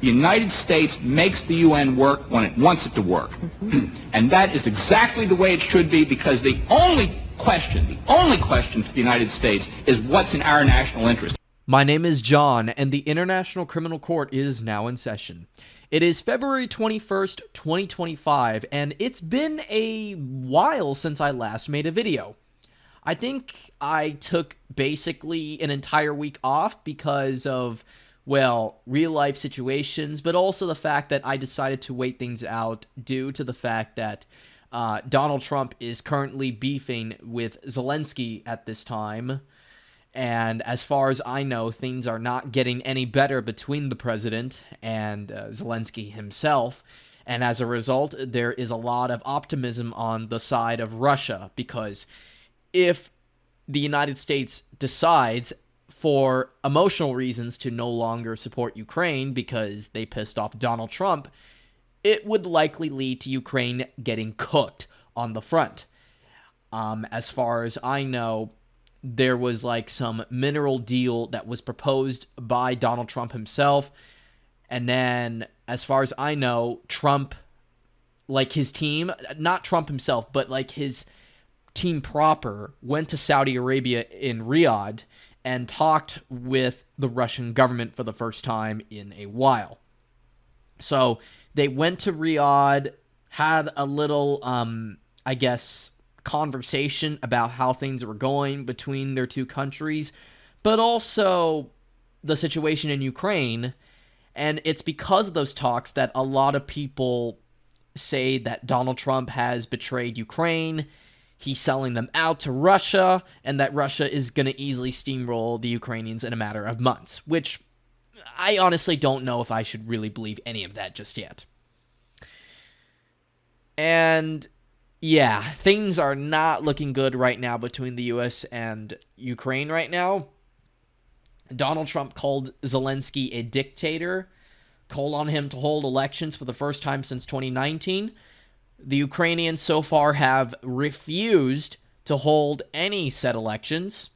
The United States makes the UN work when it wants it to work. And that is exactly the way it should be, because the only question to the United States is what's in our national interest. My name is John, and the International Criminal Court is now in session. It is February 21st, 2025, and it's been a while since I last made a video. I think I took basically an entire week off because of, well, real-life situations, but also the fact that I decided to wait things out due to the fact that Donald Trump is currently beefing with Zelensky at this time. And as far as I know, things are not getting any better between the president and Zelensky himself. And as a result, there is a lot of optimism on the side of Russia, because if the United States decides for emotional reasons to no longer support Ukraine because they pissed off Donald Trump, it would likely lead to Ukraine getting cooked on the front. As far as I know, there was like some mineral deal that was proposed by Donald Trump himself. And then, as far as I know, Trump, like his team, not Trump himself, but like his team proper, went to Saudi Arabia in Riyadh and talked with the Russian government for the first time in a while. So they went to Riyadh, had a little, conversation about how things were going between their two countries, but also the situation in Ukraine. And it's because of those talks that a lot of people say that Donald Trump has betrayed Ukraine, he's selling them out to Russia, and that Russia is going to easily steamroll the Ukrainians in a matter of months, which I honestly don't know if I should really believe any of that just yet. And yeah, things are not looking good right now between the U.S. and Ukraine right now. Donald Trump called Zelensky a dictator, called on him to hold elections for the first time since 2019. The Ukrainians so far have refused to hold any said elections.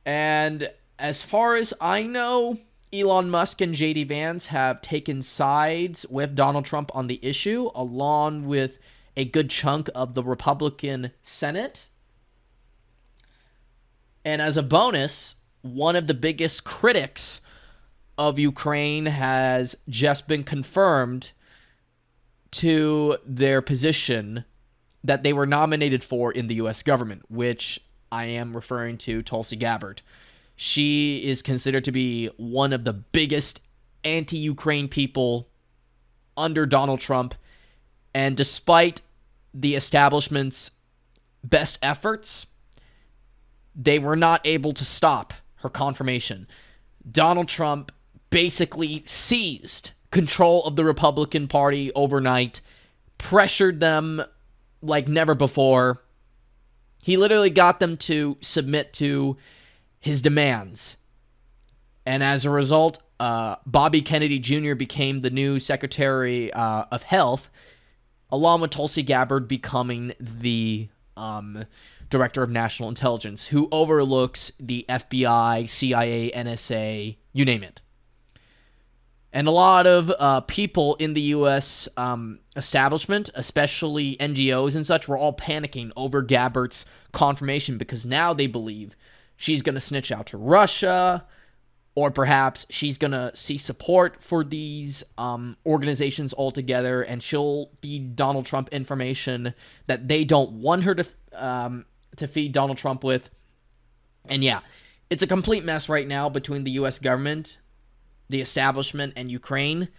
And as far as I know, Elon Musk and J.D. Vance have taken sides with Donald Trump on the issue, along with a good chunk of the Republican Senate. And as a bonus, one of the biggest critics of Ukraine has just been confirmed to their position that they were nominated for in the U.S. government, which I am referring to Tulsi Gabbard. She is considered to be one of the biggest anti-Ukraine people under Donald Trump, and despite the establishment's best efforts, they were not able to stop her confirmation. Donald Trump basically seized control of the Republican Party overnight, pressured them like never before. He literally got them to submit to his demands. And as a result, Bobby Kennedy Jr. became the new Secretary of Health, along with Tulsi Gabbard becoming the Director of National Intelligence, who overlooks the FBI, CIA, NSA, you name it. And a lot of people in the U.S. Establishment, especially NGOs and such, were all panicking over Gabbard's confirmation, because now they believe she's going to snitch out to Russia, or perhaps she's going to see support for these organizations altogether, and she'll feed Donald Trump information that they don't want her to feed Donald Trump with. And yeah, it's a complete mess right now between the U.S. government, the establishment, and Ukraine.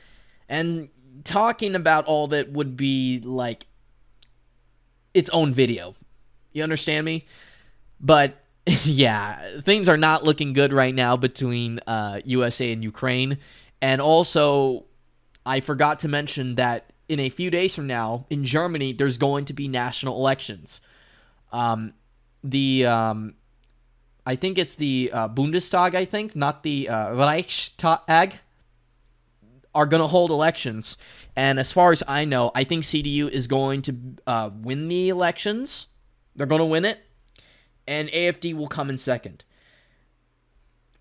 And talking about all of it would be like its own video. You understand me? But yeah, things are not looking good right now between USA and Ukraine. And also, I forgot to mention that in a few days from now, in Germany, there's going to be national elections. I think it's the Bundestag, not the Reichstag, are going to hold elections. And as far as I know, I think CDU is going to win the elections. They're going to win it. And AFD will come in second,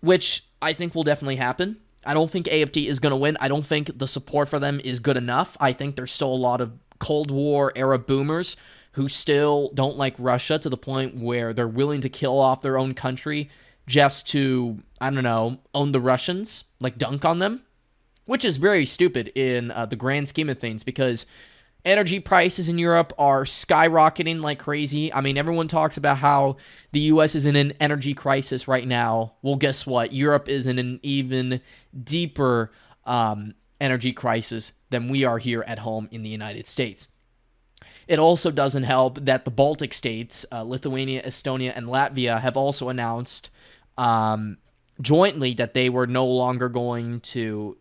which I think will definitely happen. I don't think AFD is going to win. I don't think the support for them is good enough. I think there's still a lot of Cold War era boomers who still don't like Russia to the point where they're willing to kill off their own country just to, I don't know, own the Russians, like dunk on them, which is very stupid in the grand scheme of things because energy prices in Europe are skyrocketing like crazy. I mean, everyone talks about how the U.S. is in an energy crisis right now. Well, guess what? Europe is in an even deeper energy crisis than we are here at home in the United States. It also doesn't help that the Baltic states, Lithuania, Estonia, and Latvia, have also announced jointly that they were no longer going to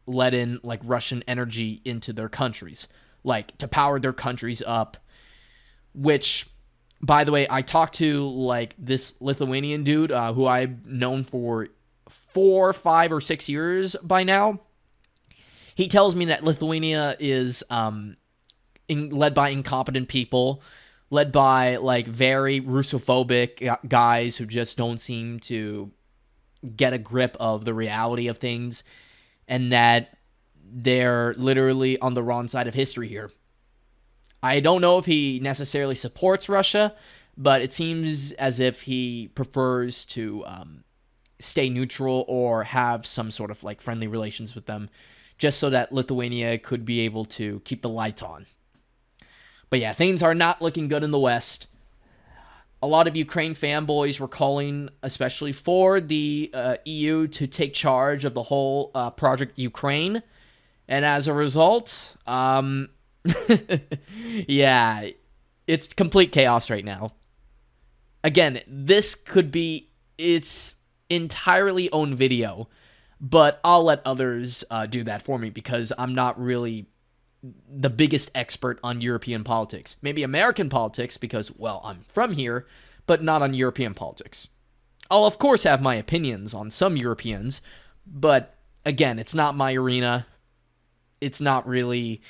let in like Russian energy into their countries, like to power their countries up, which, by the way, I talked to like this Lithuanian dude who I've known for 4, 5, or 6 years by now. He tells me that Lithuania is led by incompetent people, led by like very Russophobic guys who just don't seem to get a grip of the reality of things, and that they're literally on the wrong side of history here. I don't know if he necessarily supports Russia, but it seems as if he prefers to stay neutral or have some sort of like friendly relations with them, just so that Lithuania could be able to keep the lights on. But yeah, things are not looking good in the West. A lot of Ukraine fanboys were calling, especially for the EU, to take charge of the whole Project Ukraine. And as a result, yeah, it's complete chaos right now. Again, this could be its entirely own video, but I'll let others do that for me because I'm not really the biggest expert on European politics. Maybe American politics because, well, I'm from here, but not on European politics. I'll, of course, have my opinions on some Europeans, but again, it's not my arena. It's not really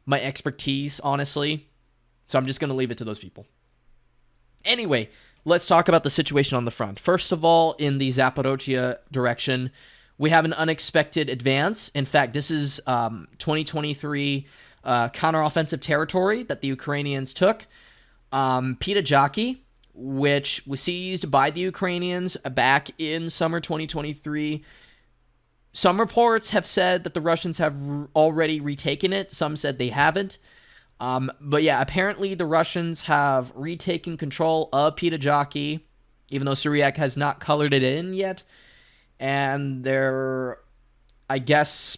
my expertise, honestly. So I'm just going to leave it to those people. Anyway, let's talk about the situation on the front. First of all, in the Zaporozhye direction, we have an unexpected advance. In fact, this is 2023 counteroffensive territory that the Ukrainians took. Pitagaki, which was seized by the Ukrainians back in summer 2023. Some reports have said that the Russians have already retaken it. Some said they haven't. But yeah, apparently the Russians have retaken control of Pitagaki, even though Syriac has not colored it in yet. And they're, I guess,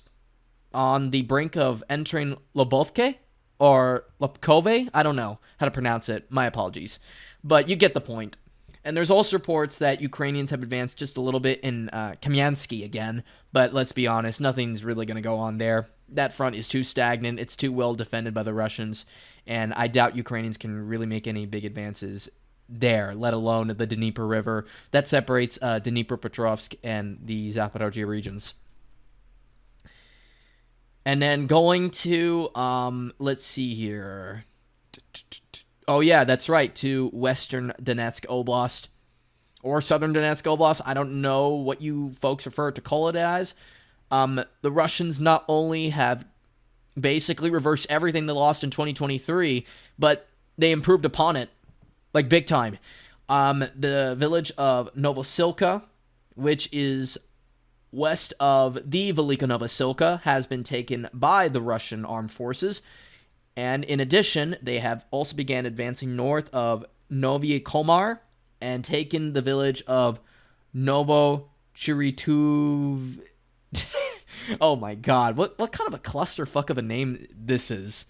on the brink of entering Lobovke or Lobkove. I don't know how to pronounce it. My apologies. But you get the point. And there's also reports that Ukrainians have advanced just a little bit in Kamyansky again. But let's be honest, nothing's really going to go on there. That front is too stagnant. It's too well defended by the Russians. And I doubt Ukrainians can really make any big advances there, let alone the Dnieper River that separates Dnipropetrovsk and the Zaporozhye regions. And then going to, let's see here. Oh yeah, that's right, to Western Donetsk Oblast, or Southern Donetsk Oblast. I don't know what you folks refer to call it as. The Russians not only have basically reversed everything they lost in 2023, but they improved upon it. Like, big time. The village of Novosilka, which is west of the Velika Novosilka, has been taken by the Russian armed forces. And in addition, they have also began advancing north of Novye Komar and taken the village of Novochirituv. Oh my god, what kind of a clusterfuck of a name this is?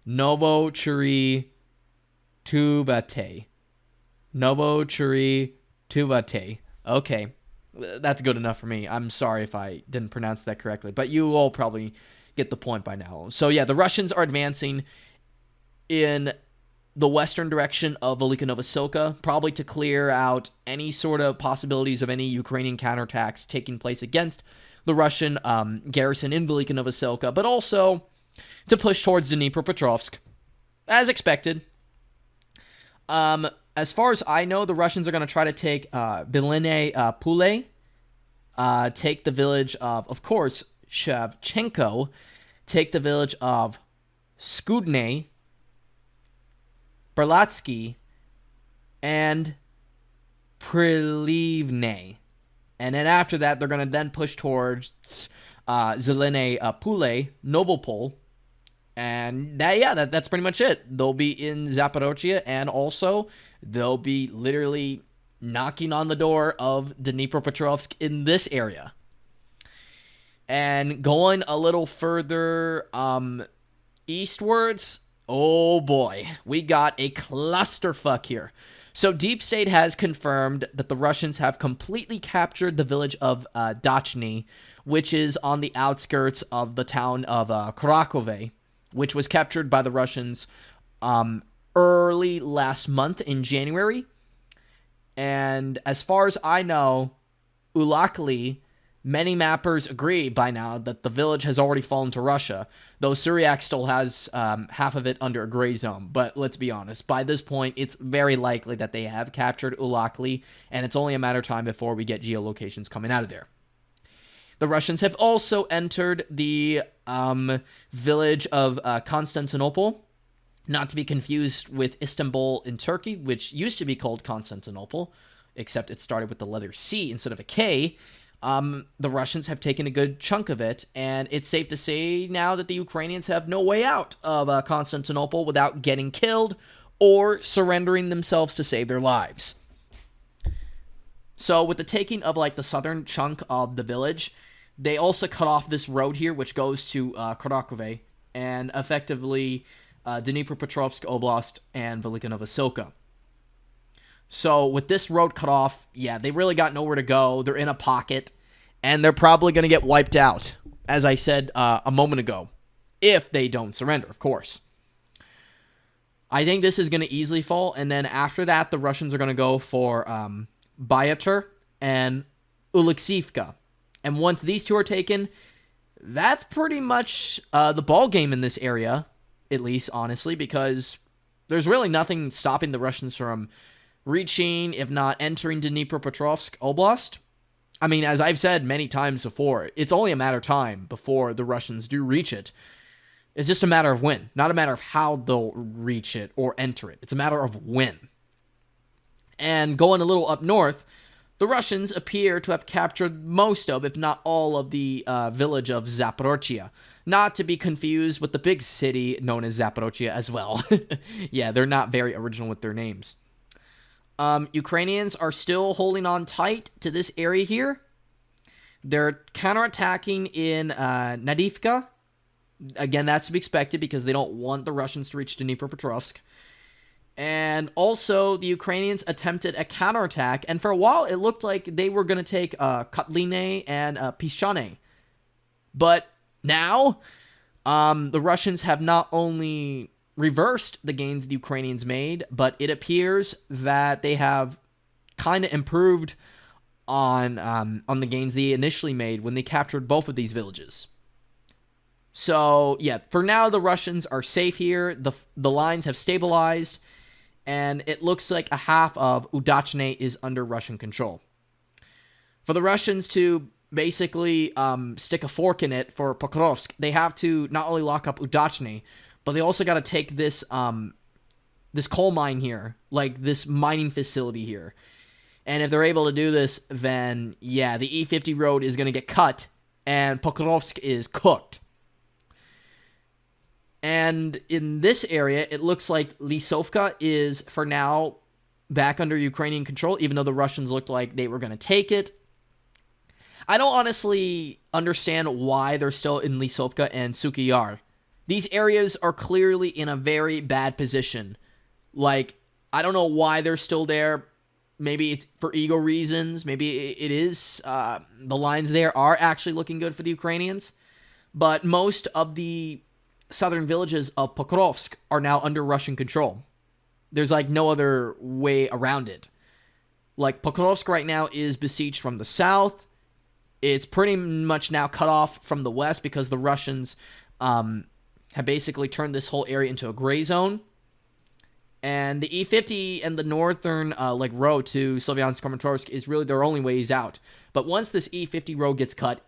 Novochirituv. Tuvate. Novochirituv. Okay. That's good enough for me. I'm sorry if I didn't pronounce that correctly, but you all probably get the point by now. So yeah, the Russians are advancing in the western direction of Velika Novosilka, probably to clear out any sort of possibilities of any Ukrainian counterattacks taking place against the Russian garrison in Velika Novosilka, but also to push towards Dnipropetrovsk, as expected. As far as I know, the Russians are going to try to take Beline Pule. take the village of course, Shevchenko, take the village of Skudne, Berlatsky, and Prilivne. And then after that, they're going to then push towards Zelene Pule, Novopol. And that's pretty much it. They'll be in Zaporozhye, and also they'll be literally knocking on the door of Dnipropetrovsk in this area. And going a little further eastwards, oh boy, we got a clusterfuck here. So Deep State has confirmed that the Russians have completely captured the village of Dachny, which is on the outskirts of the town of Krakove, which was captured by the Russians early last month in January. And as far as I know, luckily, many mappers agree by now that the village has already fallen to Russia, though Syriac still has half of it under a gray zone. But let's be honest, by this point, it's very likely that they have captured Ulakli, and it's only a matter of time before we get geolocations coming out of there. The Russians have also entered the village of Constantinople, not to be confused with Istanbul in Turkey, which used to be called Constantinople, except it started with the letter C instead of a K. The Russians have taken a good chunk of it, and it's safe to say now that the Ukrainians have no way out of Constantinople without getting killed or surrendering themselves to save their lives. So with the taking of like the southern chunk of the village, they also cut off this road here, which goes to Krakove, and effectively Dnipropetrovsk Oblast and Velika Novosilka. So with this road cut off, yeah, they really got nowhere to go. They're in a pocket, and they're probably going to get wiped out, as I said a moment ago, if they don't surrender, of course. I think this is going to easily fall, and then after that, the Russians are going to go for Byatur and Uliksivka. And once these two are taken, that's pretty much the ball game in this area, at least, honestly, because there's really nothing stopping the Russians from reaching, if not entering, Dnipropetrovsk Oblast. I mean, as I've said many times before, it's only a matter of time before the Russians do reach it. It's just a matter of when, not a matter of how they'll reach it or enter it. It's a matter of when. And going a little up north, the Russians appear to have captured most of, if not all of, the village of Zaporozhye. Not to be confused with the big city known as Zaporozhye as well. Yeah, they're not very original with their names. Ukrainians are still holding on tight to this area here. They're counterattacking in Nadivka. Again, that's to be expected because they don't want the Russians to reach Dnipropetrovsk. And also, the Ukrainians attempted a counterattack, and for a while, it looked like they were going to take Kotline and Pischane. But now, the Russians have not only reversed the gains the Ukrainians made, but it appears that they have kind of improved on the gains they initially made when they captured both of these villages. So, yeah, for now, the Russians are safe here. The lines have stabilized, and it looks like a half of Udachne is under Russian control. For the Russians to basically stick a fork in it for Pokrovsk, they have to not only lock up Udachne, but they also got to take this this coal mine here, like this mining facility here. And if they're able to do this, then, yeah, the E50 road is going to get cut, and Pokrovsk is cooked. And in this area, it looks like Lisovka is, for now, back under Ukrainian control, even though the Russians looked like they were going to take it. I don't honestly understand why they're still in Lisovka and Suky Yar. These areas are clearly in a very bad position. Like, I don't know why they're still there. Maybe it's for ego reasons. Maybe it is. The lines there are actually looking good for the Ukrainians. But most of the southern villages of Pokrovsk are now under Russian control. There's like no other way around it. Like, Pokrovsk right now is besieged from the south. It's pretty much now cut off from the west because the Russians have basically turned this whole area into a gray zone. And the E50 and the northern road to Slavyansk-Kramatorsk is really their only ways out. But once this E50 road gets cut,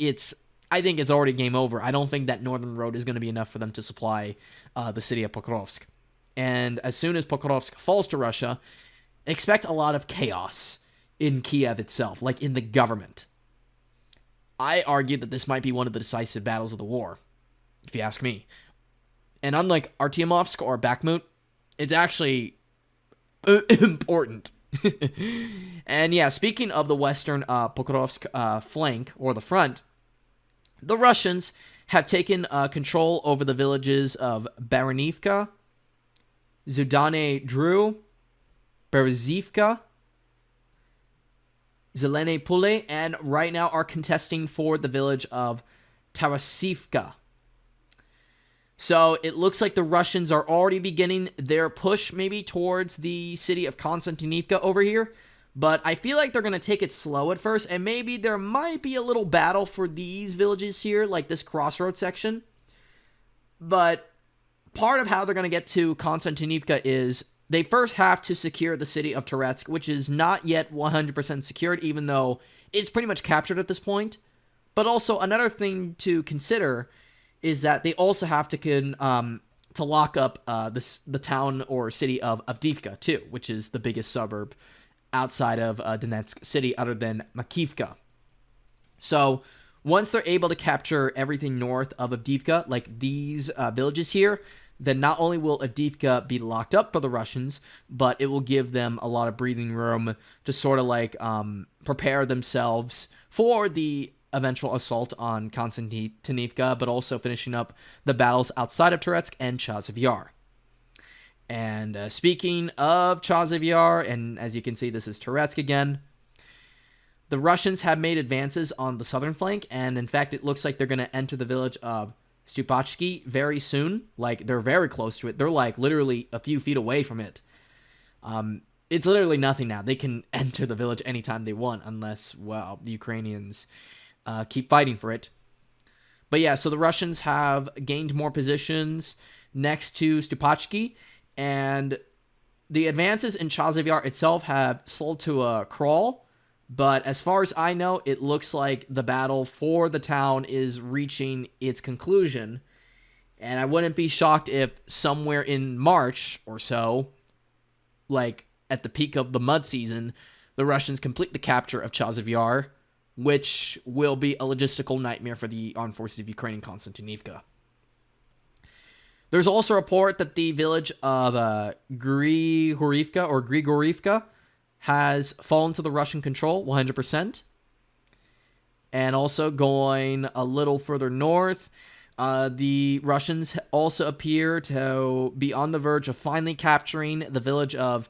I think it's already game over. I don't think that northern road is going to be enough for them to supply the city of Pokrovsk. And as soon as Pokrovsk falls to Russia, expect a lot of chaos in Kiev itself, like in the government. I argue that this might be one of the decisive battles of the war, if you ask me. And unlike Artyomovsk or Bakhmut, it's actually important. And yeah, speaking of the western Pokrovsk flank, or the front, the Russians have taken control over the villages of Baranivka, Zudane Dru, Berezivka, Zelene Pule, and right now are contesting for the village of Tarasivka. So it looks like the Russians are already beginning their push maybe towards the city of Konstantinivka over here. But I feel like they're going to take it slow at first, and maybe there might be a little battle for these villages here, like this crossroad section. But part of how they're going to get to Konstantinivka is they first have to secure the city of Toretsk, which is not yet 100% secured, even though it's pretty much captured at this point. But also, another thing to consider is that they also have to lock up the town or city of Avdiivka, too, which is the biggest suburb outside of Donetsk city other than Makivka. So once they're able to capture everything north of Avdiivka, like these villages here, then not only will Avdiivka be locked up for the Russians, but it will give them a lot of breathing room to sort of prepare themselves for the eventual assault on Konstantinivka, but also finishing up the battles outside of Toretsk and Chasiv Yar. And speaking of Chasiv Yar, and as you can see, this is Toretsk again, the Russians have made advances on the southern flank, and in fact, it looks like they're going to enter the village of Stupachki very soon. Like, they're very close to it. They're, like, literally a few feet away from it. It's literally nothing now. They can enter the village anytime they want, unless, well, the Ukrainians keep fighting for it. But yeah, so the Russians have gained more positions next to Stupachki, and the advances in Chasiv Yar itself have slowed to a crawl, but as far as I know, it looks like the battle for the town is reaching its conclusion, and I wouldn't be shocked if somewhere in March or so, like at the peak of the mud season, the Russians complete the capture of Chasiv Yar, which will be a logistical nightmare for the armed forces of Ukraine and Konstantinivka. There's also a report that the village of Grigorivka has fallen to the Russian control 100%. And also going a little further north, the Russians also appear to be on the verge of finally capturing the village of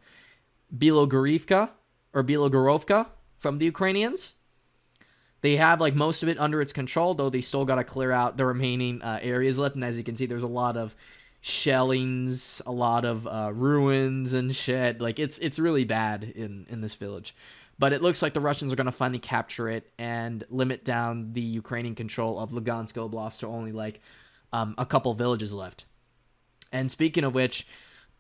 Bilogorovka from the Ukrainians. They have like most of it under its control, though they still got to clear out the remaining areas left. And as you can see, there's a lot of shellings, a lot of ruins and shit. Like it's really bad in this village. But it looks like the Russians are going to finally capture it and limit down the Ukrainian control of Lugansk Oblast to only like a couple villages left. And speaking of which,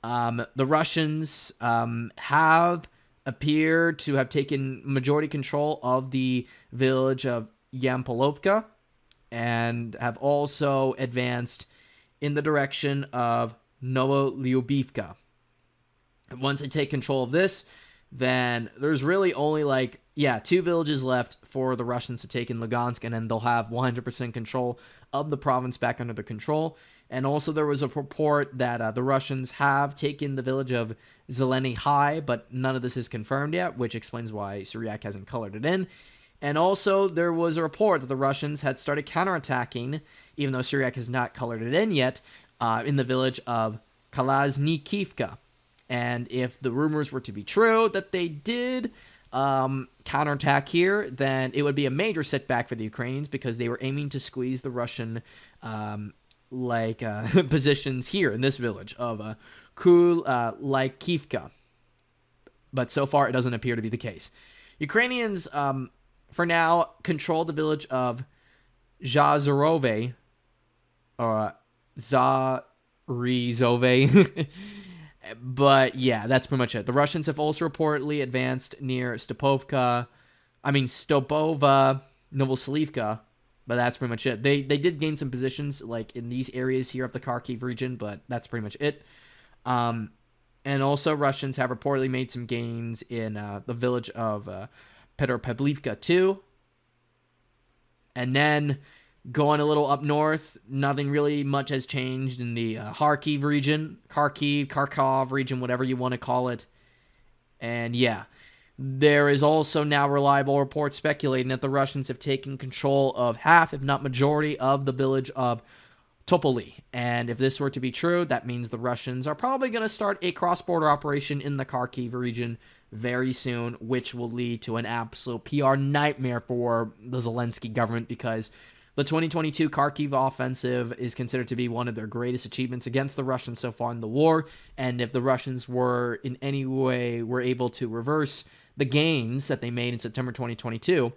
the Russians have appeared to have taken majority control of the village of Yampolovka and have also advanced in the direction of Novolyubivka. Once they take control of this, then there's really only 2 villages left for the Russians to take in Lugansk, and then they'll have 100% control of the province back under their control. And also there was a report that the Russians have taken the village of Zeleny High, but none of this is confirmed yet, which explains why Syriac hasn't colored it in. And also there was a report that the Russians had started counterattacking, even though Syriac has not colored it in yet, in the village of Kalaznikivka. And if the rumors were to be true that they did counterattack here, then it would be a major setback for the Ukrainians because they were aiming to squeeze the Russian positions here in this village of Kulaikivka. But so far, it doesn't appear to be the case. Ukrainians, for now, control the village of Zazarove, or Zarizove, But yeah, that's pretty much it. The Russians have also reportedly advanced near Stopova, Novoselivka, but that's pretty much it. They did gain some positions like in these areas here of the Kharkiv region, but that's pretty much it. And also Russians have reportedly made some gains in the village of Petropavlivka too. And then going a little up north, nothing really much has changed in the Kharkiv region, Kharkov region, whatever you want to call it. And yeah, there is also now reliable reports speculating that the Russians have taken control of half, if not majority, of the village of Topoli. And if this were to be true, that means the Russians are probably going to start a cross-border operation in the Kharkiv region very soon, which will lead to an absolute PR nightmare for the Zelensky government, because the 2022 Kharkiv offensive is considered to be one of their greatest achievements against the Russians so far in the war. And if the Russians were in any way were able to reverse the gains that they made in September 2022,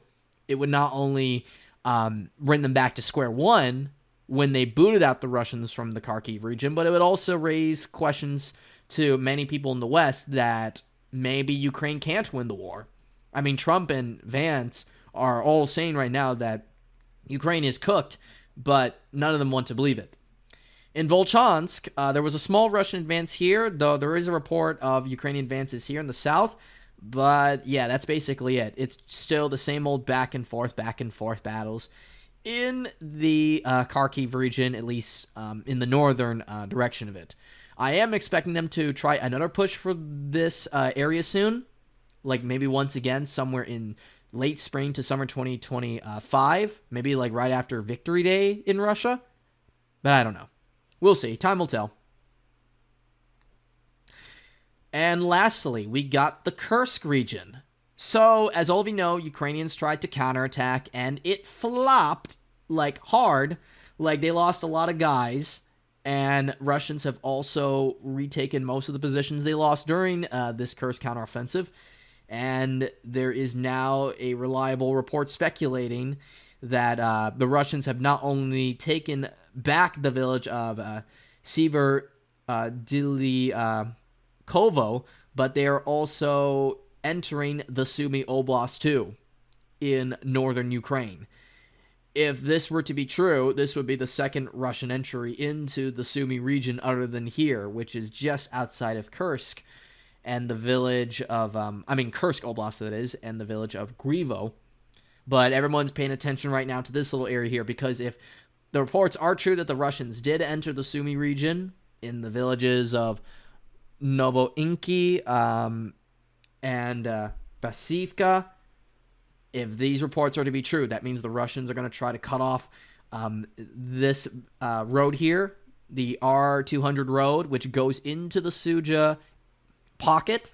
it would not only bring them back to square one when they booted out the Russians from the Kharkiv region, but it would also raise questions to many people in the West that maybe Ukraine can't win the war. I mean, Trump and Vance are all saying right now that Ukraine is cooked, but none of them want to believe it. In Volchansk, there was a small Russian advance here, though there is a report of Ukrainian advances here in the south. But yeah, that's basically it. It's still the same old back and forth battles in the Kharkiv region, at least in the northern direction of it. I am expecting them to try another push for this area soon, like maybe once again somewhere in late spring to summer 2025, maybe like right after Victory Day in Russia. But I don't know. We'll see. Time will tell. And lastly, we got the Kursk region. So, as all of you know, Ukrainians tried to counterattack, and it flopped, like, hard. Like, they lost a lot of guys, and Russians have also retaken most of the positions they lost during this Kursk counteroffensive. And there is now a reliable report speculating that the Russians have not only taken back the village of Sever Kovo, but they are also entering the Sumy Oblast too in northern Ukraine. If this were to be true, this would be the second Russian entry into the Sumy region other than here, which is just outside of Kursk and the village of, Kursk Oblast that is, and the village of Grivo. But everyone's paying attention right now to this little area here, because if the reports are true that the Russians did enter the Sumy region in the villages of Novoinki and Basivka, if these reports are to be true, that means the Russians are going to try to cut off this road here, the R200 road, which goes into the Suja pocket.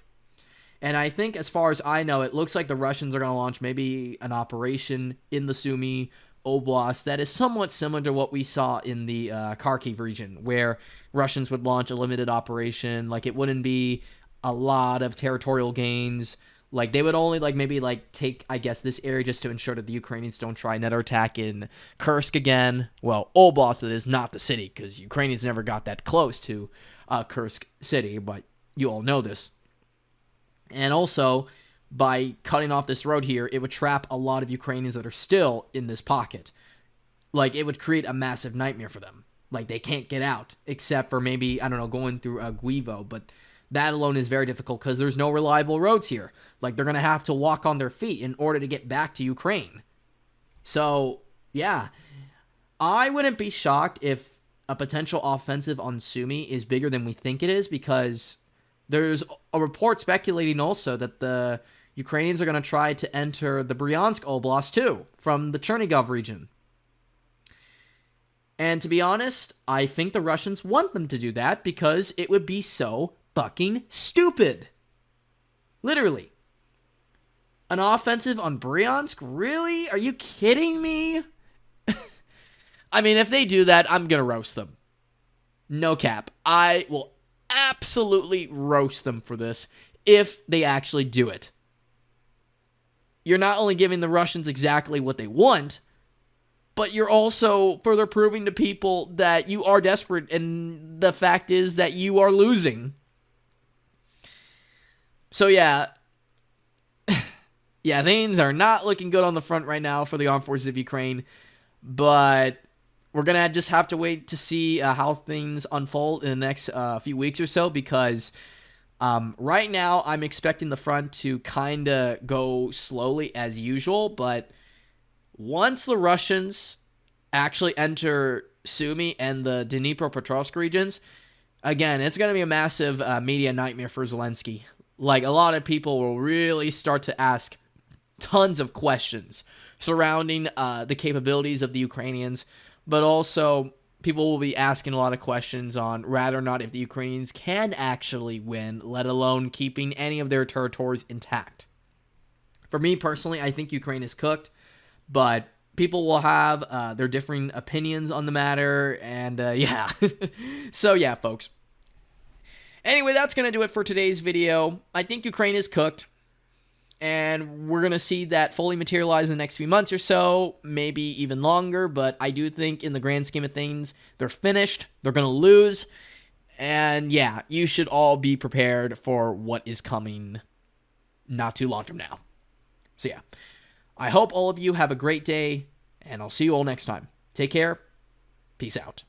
And I think, as far as I know, it looks like the Russians are going to launch maybe an operation in the Sumy Oblast that is somewhat similar to what we saw in the Kharkiv region, where Russians would launch a limited operation. Like, it wouldn't be a lot of territorial gains. Like, they would only, maybe take, I guess, this area just to ensure that the Ukrainians don't try another attack in Kursk again. Well, Oblast, that is not the city, because Ukrainians never got that close to Kursk city, but you all know this. And also, by cutting off this road here, it would trap a lot of Ukrainians that are still in this pocket. Like, it would create a massive nightmare for them. Like, they can't get out, except for maybe, I don't know, going through Guivo, but that alone is very difficult because there's no reliable roads here. Like, they're going to have to walk on their feet in order to get back to Ukraine. So, yeah. I wouldn't be shocked if a potential offensive on Sumy is bigger than we think it is, because there's a report speculating also that the Ukrainians are going to try to enter the Bryansk Oblast too, from the Chernigov region. And to be honest, I think the Russians want them to do that because it would be so fucking stupid. Literally. An offensive on Bryansk? Really? Are you kidding me? I mean, if they do that, I'm going to roast them. No cap. I will absolutely roast them for this if they actually do it. You're not only giving the Russians exactly what they want, but you're also further proving to people that you are desperate, and the fact is that you are losing. So yeah, yeah, things are not looking good on the front right now for the armed forces of Ukraine, but we're going to just have to wait to see how things unfold in the next few weeks or so, because right now I'm expecting the front to kind of go slowly as usual, but once the Russians actually enter Sumy and the Dnipropetrovsk regions, again, it's going to be a massive media nightmare for Zelensky. Like, a lot of people will really start to ask tons of questions surrounding the capabilities of the Ukrainians, but also people will be asking a lot of questions on whether or not if the Ukrainians can actually win, let alone keeping any of their territories intact. For me personally, I think Ukraine is cooked, but people will have their differing opinions on the matter, and yeah. So yeah, folks. Anyway, that's going to do it for today's video. I think Ukraine is cooked, and we're going to see that fully materialize in the next few months or so, maybe even longer, but I do think in the grand scheme of things, they're finished, they're going to lose, and yeah, you should all be prepared for what is coming not too long from now. So yeah, I hope all of you have a great day, and I'll see you all next time. Take care. Peace out.